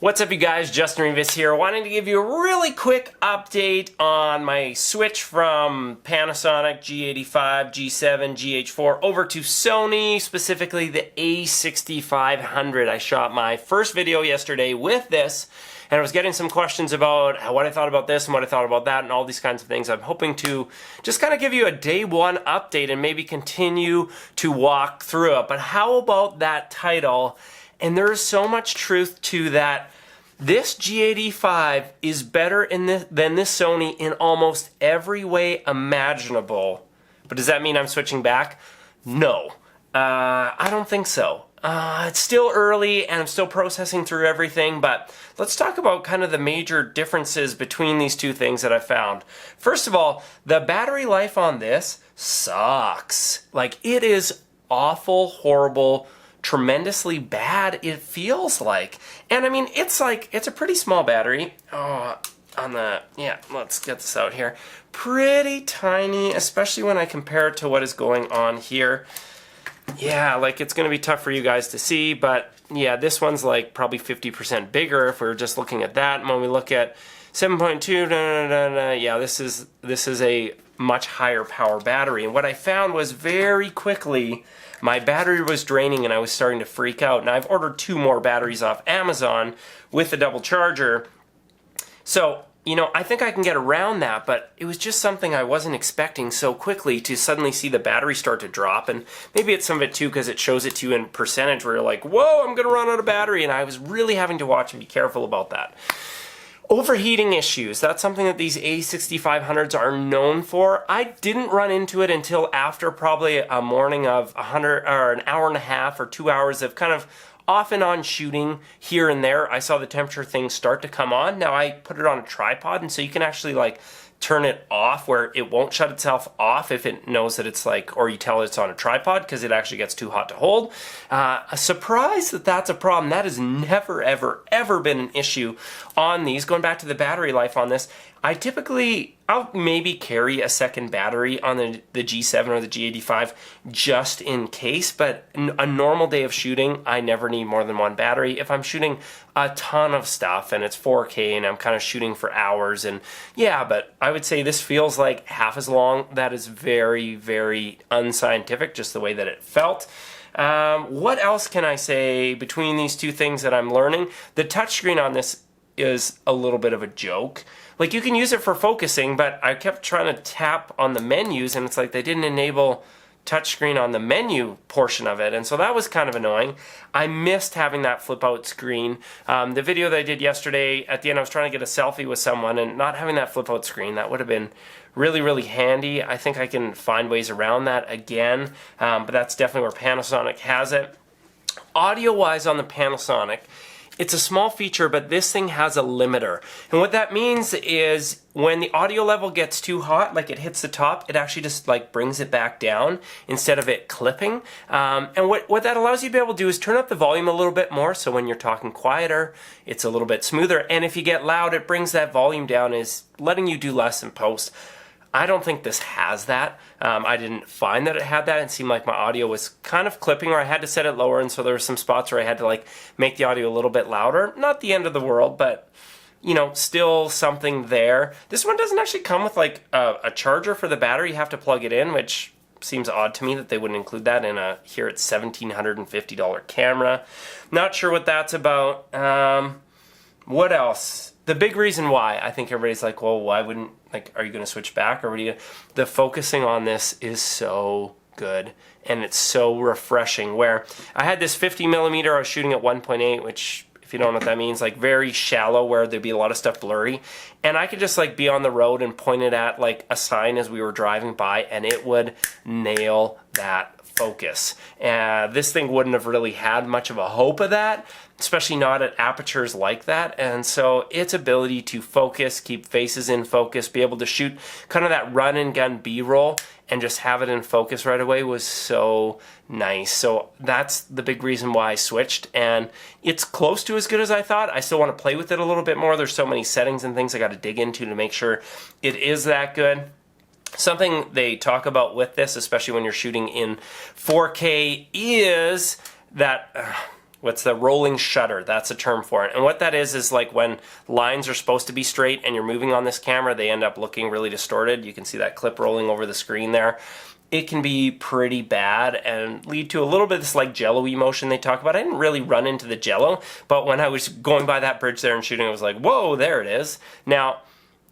What's up you guys, Justin Revis here, wanting to give you a really quick update on my switch from Panasonic G85, G7, GH4 over to Sony, specifically the a6500. I shot my first video yesterday with this, and I was getting some questions about what I thought about this and what I thought about that and all these kinds of things. I'm hoping to just kind of give you a day one update and maybe continue to walk through it. But how about that title? And there is so much truth to that. This G85 is better than this Sony in almost every way imaginable. But does that mean I'm switching back? No. I don't think so. It's still early and I'm still processing through everything, but let's talk about kind of the major differences between these two things that I found. First of all, the battery life on this sucks. Like, it is awful, horrible, tremendously bad, it feels like. And I mean, it's a pretty small battery. Let's get this out here. Pretty tiny, especially when I compare it to what is going on here. Yeah, like, it's gonna be tough for you guys to see, but yeah, this one's like probably 50% bigger if we're just looking at that. And when we look at 7.2, yeah, this is a much higher power battery. And what I found was very quickly my battery was draining and I was starting to freak out. And I've ordered 2 more batteries off Amazon with the double charger. So, you know, I think I can get around that, but it was just something I wasn't expecting so quickly to suddenly see the battery start to drop. And maybe it's some of it too because it shows it to you in percentage where you're like, whoa, I'm gonna run out of battery. And I was really having to watch and be careful about that. Overheating issues, that's something that these a6500s are known for. I didn't run into it until after probably a morning of an hour and a half or 2 hours of kind of off and on shooting here and there. I saw the temperature thing start to come on. Now I put it on a tripod, and so you can actually like turn it off where it won't shut itself off if it knows that it's like, or you tell it it's on a tripod because it actually gets too hot to hold. A surprise that that's a problem. That has never, ever, ever been an issue on these. Going back to the battery life on this, I'll maybe carry a second battery on the G7 or the G85 just in case, but a normal day of shooting, I never need more than 1 battery. If I'm shooting a ton of stuff and it's 4K and I'm kind of shooting for hours, and yeah, but I would say this feels like half as long. That is very, very unscientific, just the way that it felt. What else can I say between these two things that I'm learning? The touchscreen on this is a little bit of a joke. Like, you can use it for focusing, but I kept trying to tap on the menus and it's like they didn't enable touchscreen on the menu portion of it, and so that was kind of annoying. I missed having that flip out screen. The video that I did yesterday, at the end I was trying to get a selfie with someone, and not having that flip out screen, that would have been really, really handy. I think I can find ways around that again, but that's definitely where Panasonic has it. Audio wise on the Panasonic, it's a small feature, but this thing has a limiter. And what that means is when the audio level gets too hot, like it hits the top, it actually just like brings it back down instead of it clipping. And what that allows you to be able to do is turn up the volume a little bit more, so when you're talking quieter, it's a little bit smoother. And if you get loud, it brings that volume down, is letting you do less in post. I don't think this has that. I didn't find that it had that. It seemed like my audio was kind of clipping, or I had to set it lower, and so there were some spots where I had to like make the audio a little bit louder. Not the end of the world, but you know, still something there. This one doesn't actually come with like a charger for the battery. You have to plug it in, which seems odd to me that they wouldn't include that in a, here it's $1,750 camera. Not sure what that's about. What else? The big reason why I think everybody's like, well, why wouldn't, like, are you going to switch back, or what do you? The focusing on this is so good, and it's so refreshing. Where I had this 50mm, I was shooting at 1.8, which, if you don't know what that means, like very shallow, where there'd be a lot of stuff blurry, and I could just like be on the road and point it at like a sign as we were driving by, and it would nail that focus. This thing wouldn't have really had much of a hope of that, especially not at apertures like that. And so its ability to focus, keep faces in focus, be able to shoot kind of that run and gun B-roll and just have it in focus right away was so nice. So that's the big reason why I switched, and it's close to as good as I thought. I still want to play with it a little bit more. There's so many settings and things I got to dig into to make sure it is that good. Something they talk about with this, especially when you're shooting in 4K, is that what's the rolling shutter, that's a term for it. And what that is like when lines are supposed to be straight and you're moving on this camera, they end up looking really distorted. You can see that clip rolling over the screen there. It can be pretty bad and lead to a little bit of this like jello-y motion they talk about. I didn't really run into the jello, but when I was going by that bridge there and shooting, I was like, whoa, there it is. Now,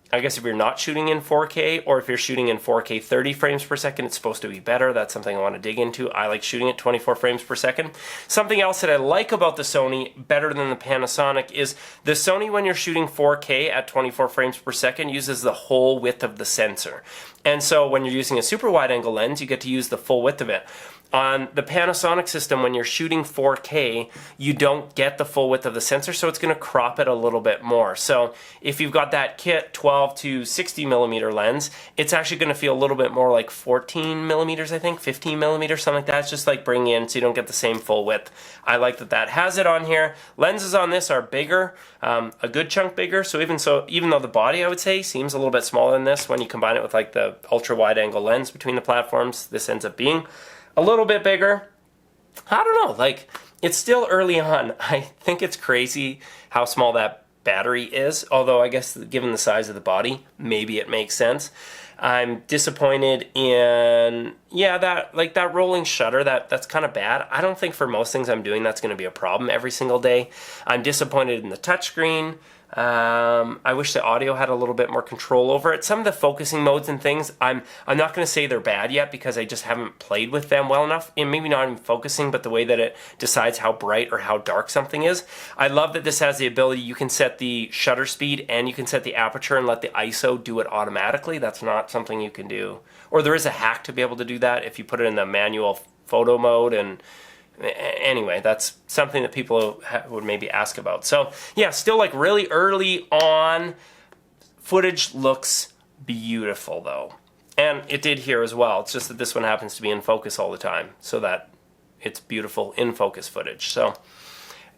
I guess if you're not shooting in 4K, or if you're shooting in 4K 30 frames per second, it's supposed to be better. That's something I want to dig into. I like shooting at 24 frames per second. Something else that I like about the Sony, better than the Panasonic, is the Sony, when you're shooting 4K at 24 frames per second, uses the whole width of the sensor. And so when you're using a super wide angle lens, you get to use the full width of it. On the Panasonic system, when you're shooting 4K, you don't get the full width of the sensor, so it's going to crop it a little bit more. So if you've got that kit 12 to 60 millimeter lens, it's actually going to feel a little bit more like 14 millimeters, I think, 15 millimeters, something like that. It's just like bringing in so you don't get the same full width. I like that that has it on here. Lenses on this are bigger, a good chunk bigger. So even though the body, I would say, seems a little bit smaller than this, when you combine it with like the ultra wide angle lens between the platforms, this ends up being a little bit bigger. I don't know, like, it's still early on. I think it's crazy how small that battery is, although I guess given the size of the body, maybe it makes sense. I'm disappointed in, yeah, that rolling shutter, that's kind of bad. I don't think for most things I'm doing that's going to be a problem every single day. I'm disappointed in the touchscreen. I wish the audio had a little bit more control over it. Some of the focusing modes and things, I'm not going to say they're bad yet because I just haven't played with them well enough. And maybe not even focusing, but the way that it decides how bright or how dark something is. I love that this has the ability, you can set the shutter speed and you can set the aperture and let the ISO do it automatically. That's not something you can do. Or there is a hack to be able to do that if you put it in the manual photo mode. And anyway, that's something that people would maybe ask about. So yeah, still like really early on. Footage looks beautiful though. And it did here as well. It's just that this one happens to be in focus all the time, so that it's beautiful in focus footage. So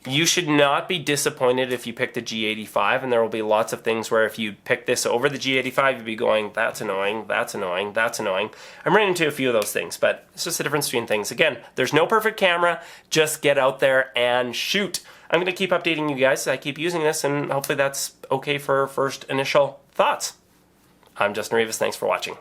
you should not be disappointed if you pick the G85, and there will be lots of things where if you pick this over the G85, you'd be going, that's annoying, that's annoying, that's annoying. I'm running into a few of those things, but it's just the difference between things. Again, there's no perfect camera, just get out there and shoot. I'm going to keep updating you guys as I keep using this, and hopefully that's okay for first initial thoughts. I'm Justin Rivas, thanks for watching.